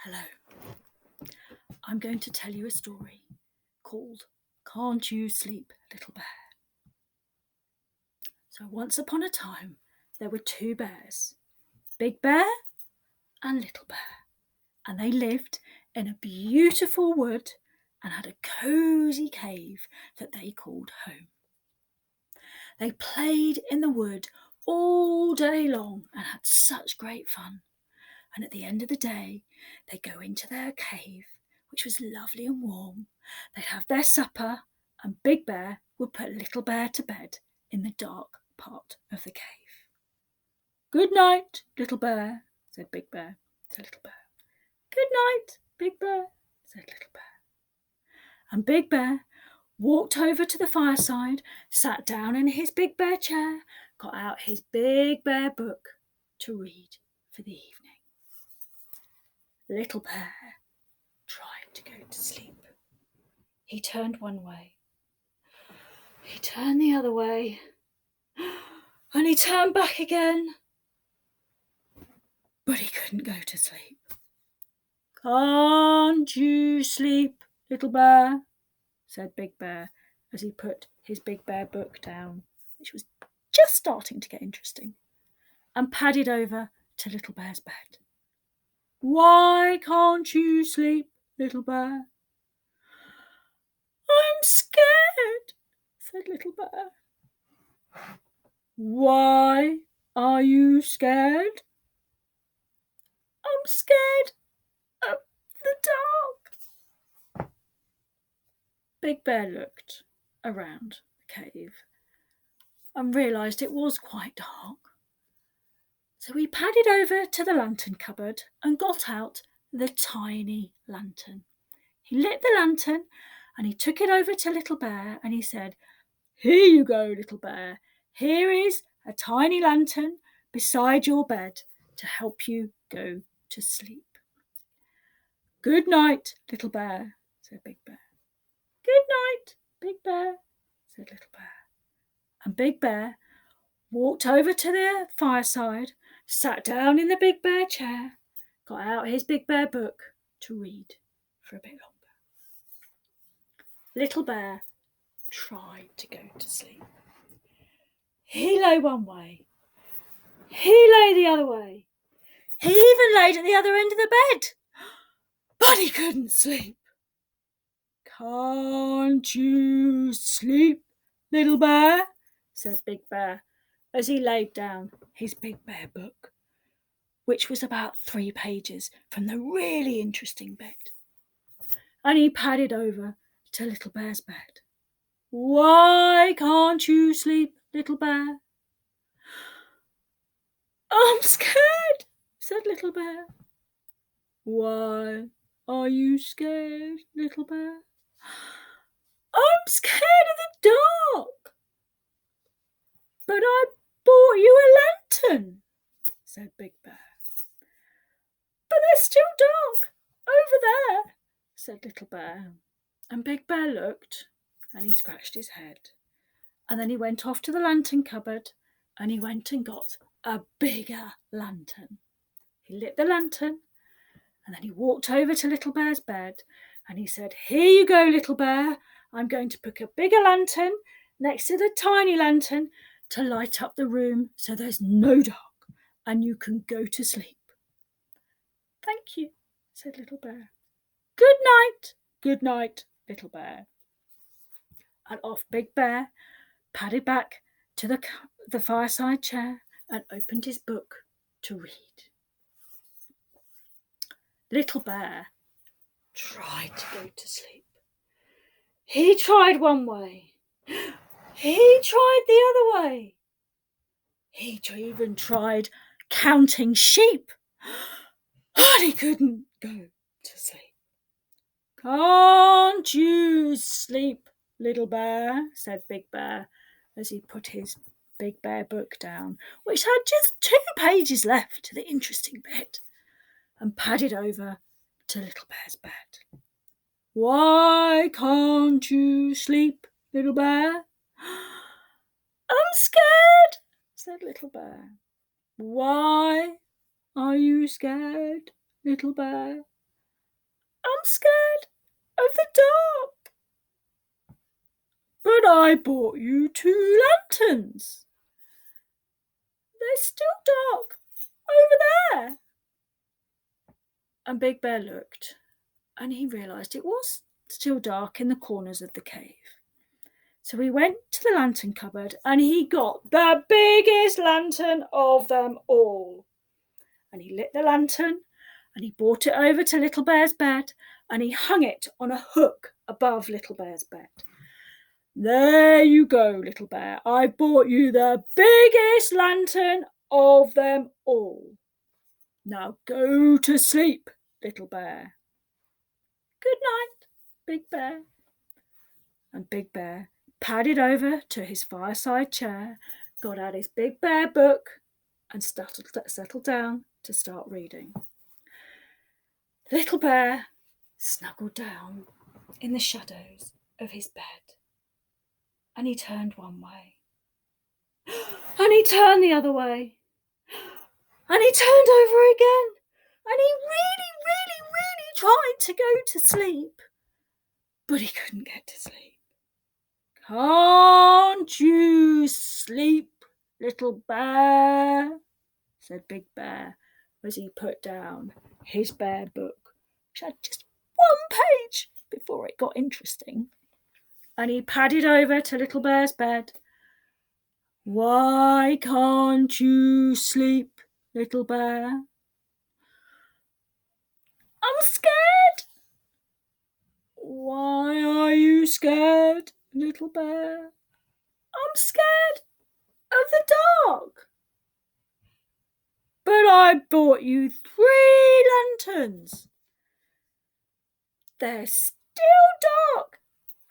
Hello. I'm going to tell you a story called Can't You Sleep, Little Bear? So once upon a time, there were two bears, Big Bear and Little Bear, and they lived in a beautiful wood and had a cosy cave that they called home. They played in the wood all day long and had such great fun. And at the end of the day, they'd go into their cave, which was lovely and warm. They'd have their supper, and Big Bear would put Little Bear to bed in the dark part of the cave. Good night, Little Bear, said Big Bear to Little Bear. Good night, Big Bear, said Little Bear. And Big Bear walked over to the fireside, sat down in his Big Bear chair, got out his Big Bear book to read for the evening. Little Bear tried to go to sleep. He turned one way, he turned the other way, and he turned back again, but he couldn't go to sleep. Can't you sleep, Little Bear? Said Big Bear as he put his Big Bear book down, which was just starting to get interesting, and padded over to Little Bear's bed. Why can't you sleep, Little Bear? I'm scared, said Little Bear. Why are you scared? I'm scared of the dark. Big Bear looked around the cave and realised it was quite dark. So he padded over to the lantern cupboard and got out the tiny lantern. He lit the lantern and he took it over to Little Bear and he said, Here you go, Little Bear. Here is a tiny lantern beside your bed to help you go to sleep. Good night, Little Bear, said Big Bear. Good night, Big Bear, said Little Bear. And Big Bear walked over to the fireside, sat down in the Big Bear chair, got out his Big Bear book to read for a bit longer. Little Bear tried to go to sleep. He lay one way, he lay the other way, he even laid at the other end of the bed, but he couldn't sleep. Can't you sleep, Little Bear? Said Big Bear as he laid down his Big Bear book, which was about 3 pages from the really interesting bit. And he padded over to Little Bear's bed. Why can't you sleep, Little Bear? I'm scared, said Little Bear. Why are you scared, Little Bear? I'm scared of the dark. But I bought you a lantern, said Big Bear. But they're still dark over there, said Little Bear. And Big Bear looked and he scratched his head. And then he went off to the lantern cupboard and he went and got a bigger lantern. He lit the lantern and then he walked over to Little Bear's bed and he said, Here you go, Little Bear. I'm going to put a bigger lantern next to the tiny lantern to light up the room so there's no dark and you can go to sleep. Thank you, said Little Bear. Good night, Little Bear. And off Big Bear padded back to the fireside chair and opened his book to read. Little Bear tried to go to sleep. He tried one way. He tried the other way. He even tried counting sheep. And he couldn't go to sleep. Can't you sleep, Little Bear? Said Big Bear as he put his Big Bear book down, which had just 2 pages left to the interesting bit, and padded over to Little Bear's bed. Why can't you sleep, Little Bear? I'm scared, said Little Bear. Why are you scared, Little Bear? I'm scared of the dark. But I bought you 2 lanterns. They're still dark over there. And Big Bear looked, and he realised it was still dark in the corners of the cave. So he went to the lantern cupboard and he got the biggest lantern of them all. And he lit the lantern and he brought it over to Little Bear's bed and he hung it on a hook above Little Bear's bed. There you go, Little Bear. I bought you the biggest lantern of them all. Now go to sleep, Little Bear. Good night, Big Bear. And Big Bear padded over to his fireside chair, got out his Big Bear book, and settled down to start reading. Little Bear snuggled down in the shadows of his bed, and he turned one way, and he turned the other way, and he turned over again, and he really tried to go to sleep, but he couldn't get to sleep. Can't you sleep, Little Bear? Said Big Bear as he put down his bear book, which had just 1 page before it got interesting. And he padded over to Little Bear's bed. Why can't you sleep, Little Bear? I'm scared. Why are you scared, Little Bear? I'm scared of the dark. But I bought you 3 lanterns. They're still dark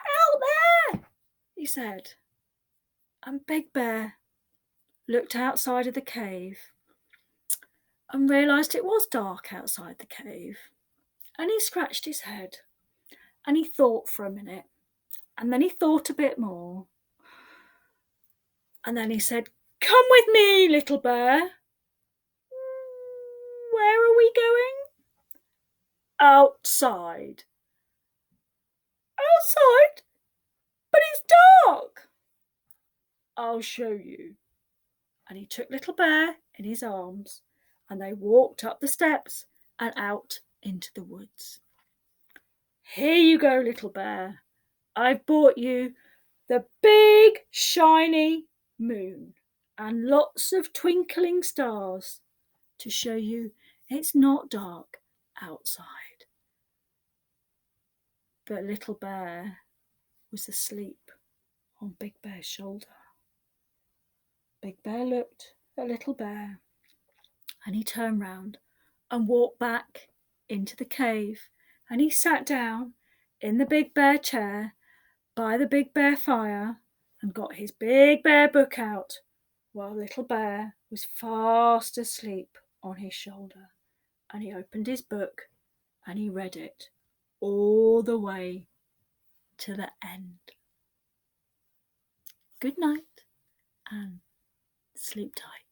out there, he said. And Big Bear looked outside of the cave and realised it was dark outside the cave. And he scratched his head and he thought for a minute. And then he thought a bit more. And then he said, Come with me, Little Bear. Where are we going? Outside. Outside? But it's dark. I'll show you. And he took Little Bear in his arms and they walked up the steps and out into the woods. Here you go, Little Bear. I've bought you the big shiny moon and lots of twinkling stars to show you it's not dark outside. But Little Bear was asleep on Big Bear's shoulder. Big Bear looked at Little Bear and he turned round and walked back into the cave and he sat down in the Big Bear chair by the Big Bear fire and got his Big Bear book out while Little Bear was fast asleep on his shoulder. And he opened his book and he read it all the way to the end. Good night and sleep tight.